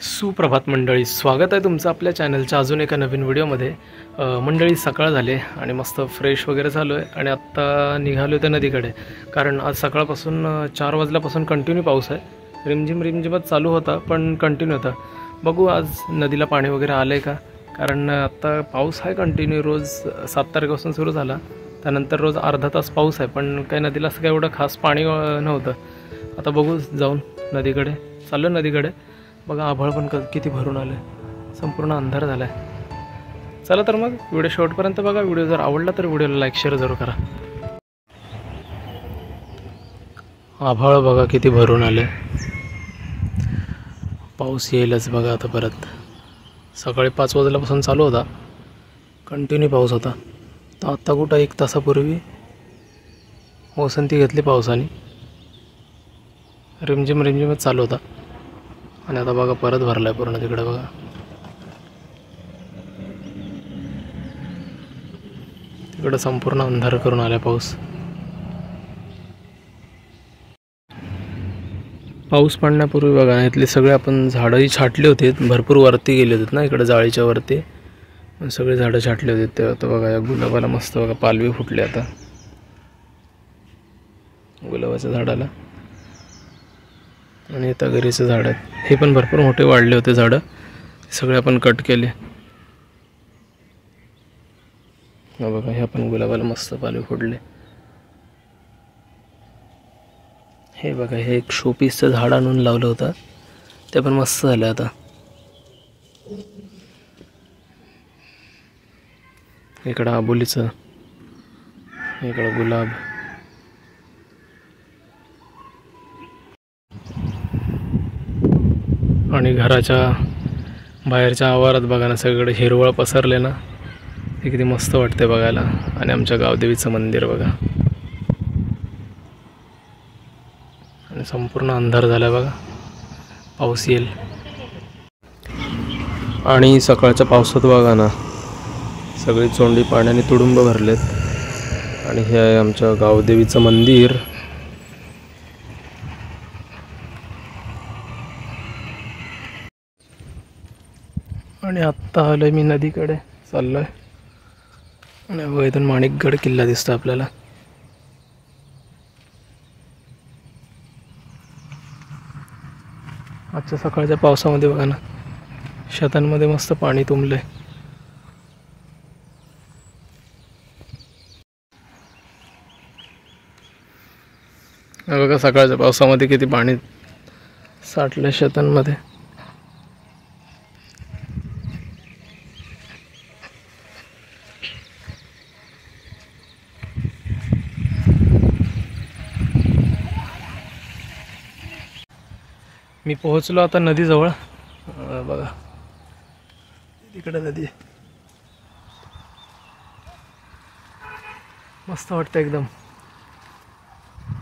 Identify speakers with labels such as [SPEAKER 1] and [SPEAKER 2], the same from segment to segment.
[SPEAKER 1] सुप्रभात मंडळी, स्वागत आहे तुमचं आपल्या चॅनलच्या अजून एका नवीन व्हिडिओमध्ये। मंडळी सकाळ झाले आणि मस्त फ्रेश वगैरे झालो आहे आणि आत्ता निघालो त्या नदीकडे, कारण आज सकाळपासून 4 वाजल्यापासून कंटिन्यू पाऊस आहे। रिमझिमच चालू होता पण कंटिन्यू होता। बघू आज नदीला पाणी वगैरे आलं आहे का, कारण आत्ता पाऊस आहे कंटिन्यू। रोज 7 तारखेपासून सुरू झाला, त्यानंतर रोज अर्धा तास पाऊस आहे, पण काही नदीला असं काही एवढं खास पाणी नव्हतं। आता बघू जाऊन नदीकडे, चाललो नदीकडे। बघा आभाळ पण किती भरून आलं, संपूर्ण अंधार झाला आहे। चला तर मग व्हिडिओ शेवटपर्यंत बघा। व्हिडिओ जर आवडला तर व्हिडिओला लाईक शेअर जरूर करा। आभाळ बघा किती भरून आलं, पाऊस येईलच बघा आता परत। सकाळी 5 वाजल्यापासून चालू होता, कंटिन्यू पाऊस होता। तर आत्ता कुठं 1 तासापूर्वी ओसंती घेतली पावसाने, रिमझिमच चालू होता आणि आता बघा परत भरलाय पूर्ण तिकडे। बघा तिकडे संपूर्ण अंधार करून आलाय पाऊस। पाऊस पडण्यापूर्वी बघा इथले सगळे आपण झाडंही छाटले होते, भरपूर वरती गेले होते ना, इकडे जाळीच्या वरती सगळे झाडं छाटले होते। ते आता बघा या गुलाबाला मस्त बघा पालवी फुटली आता गुलाबाच्या झाडाला। आणि आता घरीचं झाड आहेत, हे पण भरपूर मोठे वाढले होते झाडं, सगळे आपण कट केले। हा बघा हे आपण गुलाबाला मस्त पालवी फुटले। हे बघा हे एक शोपीसचं झाड आणून लावलं होतं, ते पण मस्त झालं आता। इकडं आबोलीचं, इकडं गुलाब। आणि घराच्या बाहेरच्या आवारात बघा ना सगळीकडे हिरवळ पसरले ना, ते किती मस्त वाटते बघायला। आणि आमच्या गावदेवीचं मंदिर बघा, आणि संपूर्ण अंधार झाला बघा, पाऊस येईल। आणि सकाळच्या पावसात बघा ना सगळी चोंडी पाण्याने तुडुंब भरलेत। आणि हे आहे आमच्या गावदेवीचं मंदिर। आणि आत्ता आलोय मी नदीकडे, चाललोय आणि बघा इथून माणिकगड किल्ला दिसतो आपल्याला। आजच्या सकाळच्या पावसामध्ये बघा ना शेतांमध्ये मस्त पाणी तुंबलंय। बघा सकाळच्या पावसामध्ये किती पाणी साठलंय शेतांमध्ये। मी पोहोचलो आता नदीजवळ, बघा तिकडे नदी आहे, मस्त वाटतं एकदम।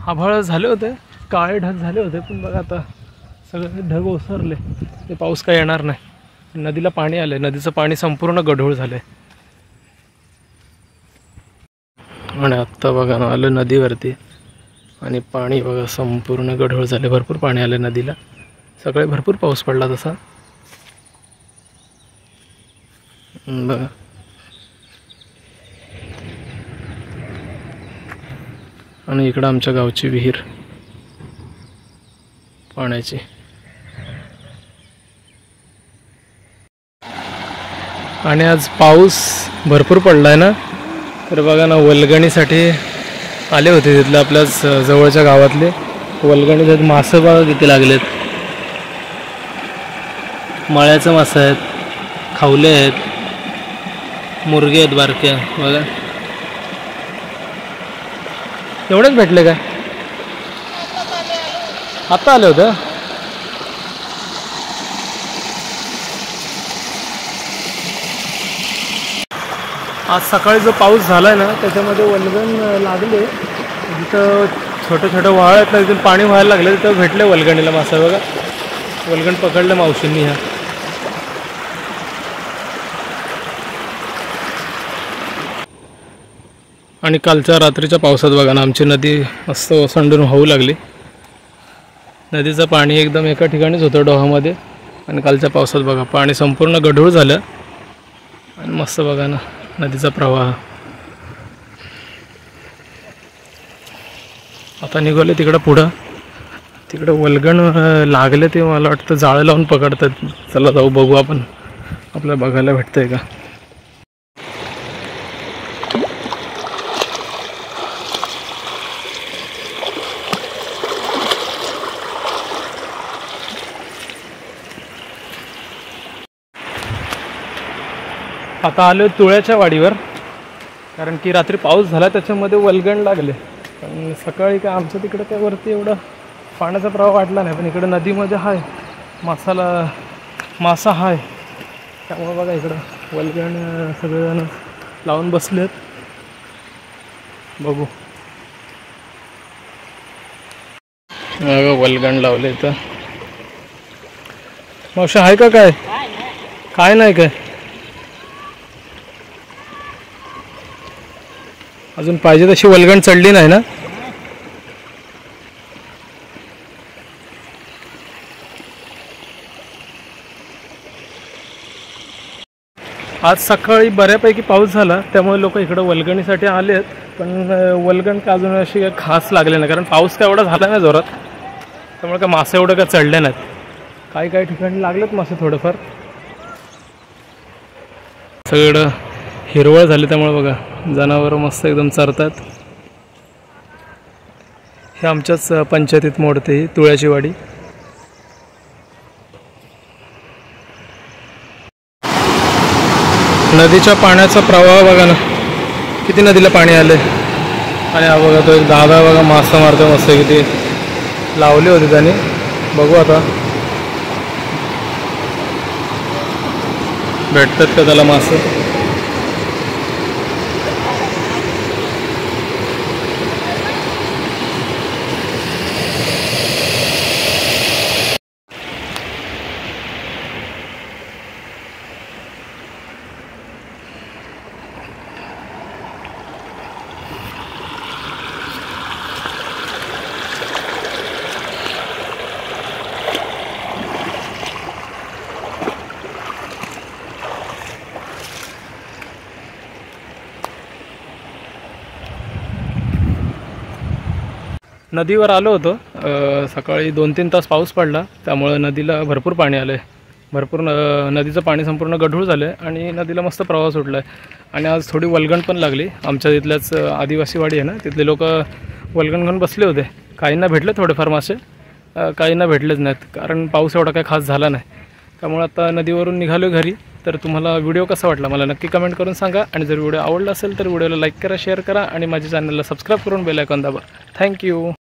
[SPEAKER 1] आभाळ झाले होते, काळे ढग झाले होते, पण बघा आता सगळे ढग ओसरले, ते पाऊस काय येणार नाही। नदीला पाणी आलंय, नदीचं पाणी संपूर्ण गढूळ झालंय। आणि आत्ता बघा ना आलं नदीवरती, आणि पाणी बघा संपूर्ण गढूळ झाले, भरपूर पाणी आलं नदीला। सकाळी भरपूर पाऊस पडला तसा बघा। आणि इकडं आमच्या गावची विहीर पाण्याची। आणि आज पाऊस भरपूर पडलाय ना, तर बघा ना वल्गणीसाठी आले होते तिथले आपल्या जवळच्या गावातले। वल्गणीसाठी मासे बघा किती लागलेत, मळ्याचं मासे आहेत, खावले आहेत, मुर्गे आहेत बारक्या बघा। एवढेच भेटले काय? आता आले होते। आज सकाळी जो पाऊस झालाय ना त्याच्यामध्ये वल्गण लागले, जिथं छोटे छोटे वाळ आहेत ना तिथून पाणी व्हायला लागले, तिथं भेटले वल्गणीला मासा बघा। वल्गण पकडलं मावशींनी ह्या। आणि कालच्या रात्रीच्या पावसात बघा ना आमची नदी मस्त ओसंडून वाहू लागली। नदीचं पाणी एकदम एका ठिकाणीच होतं डोहामध्ये, आणि कालच्या पावसात बघा पाणी संपूर्ण गढूळ झालं आणि मस्त बघा ना नदीचा प्रवाह. आता निघाले तिकडं पुढं, तिकडं वल्गण लागले ते मला वाटतं जाळं लावून पकडतात. चला जाऊ बघू आपण, आपल्याला बघायला भेटतंय का. आता आलो तुळ्याच्या वाडीवर, कारण की रात्री पाऊस झाला त्याच्यामध्ये वल्गण लागले. पण सकाळी काय आमच्या तिकडं काय वरती एवढं पाण्याचा प्रवाह वाढला नाही, पण इकडं नदीमध्ये आहे मासा आहे. त्यामुळे बघा इकडं वल्गण सगळेजण लावून बसलेत. बघू वल्गण लावले तर. मावशी आहे का काय? काय नाही काय अजून पाहिजे तशी वल्गण चढली नाही ना. आज सकाळी बऱ्यापैकी पाऊस झाला त्यामुळे लोक इकडं वल्गणीसाठी आलेत, पण वल्गण का अजून अशी काही खास लागले नाही, कारण पाऊस काय एवढा झाला नाही जोरात. त्यामुळे काय मासे एवढं काय चढले नाहीत. काही ठिकाणी लागलेत मासे थोडेफार. सगळं हिरवळ झाली त्यामुळे बघा जनावरं मस्त एकदम चरतात. हे आमच्याच पंचायतीत मोडते ही तुळ्याची वाडी. नदीच्या पाण्याचा प्रवाह बघा ना, किती नदीला पाणी आले. आणि हा बघा तो एक दादा बघा मासा मारतो मस्त, किती लावली होती त्याने. बघू आता भेटतात का त्याला मासे. नदीवर आलो होतो सकाळी 2-3 तास पाऊस पडला, त्यामुळे नदीला भरपूर पाणी आलं आहे. भरपूर नदीचं पाणी संपूर्ण गढूळ झालं आहे आणि नदीला मस्त प्रवाह सुटला आहे. आणि आज थोडी वल्गण पण लागली. आमच्या तिथल्याच आदिवासीवाडी आहे ना, तिथले लोक वल्गण घेऊन बसले होते. काहींना भेटले थोडेफार मासे, काहींना भेटलेच नाहीत, कारण पाऊस एवढा काही खास झाला नाही. त्यामुळे आता नदीवरून निघालो घरी. तर तुम्हाला व्हिडिओ कसा वाटला मला नक्की कमेंट करून सांगा. आणि जर व्हिडिओ आवडला असेल तर व्हिडिओला लाईक करा, शेअर करा आणि माझ्या चॅनलला सबस्क्राईब करून बेल आयकॉन दाबा. थँक्यू.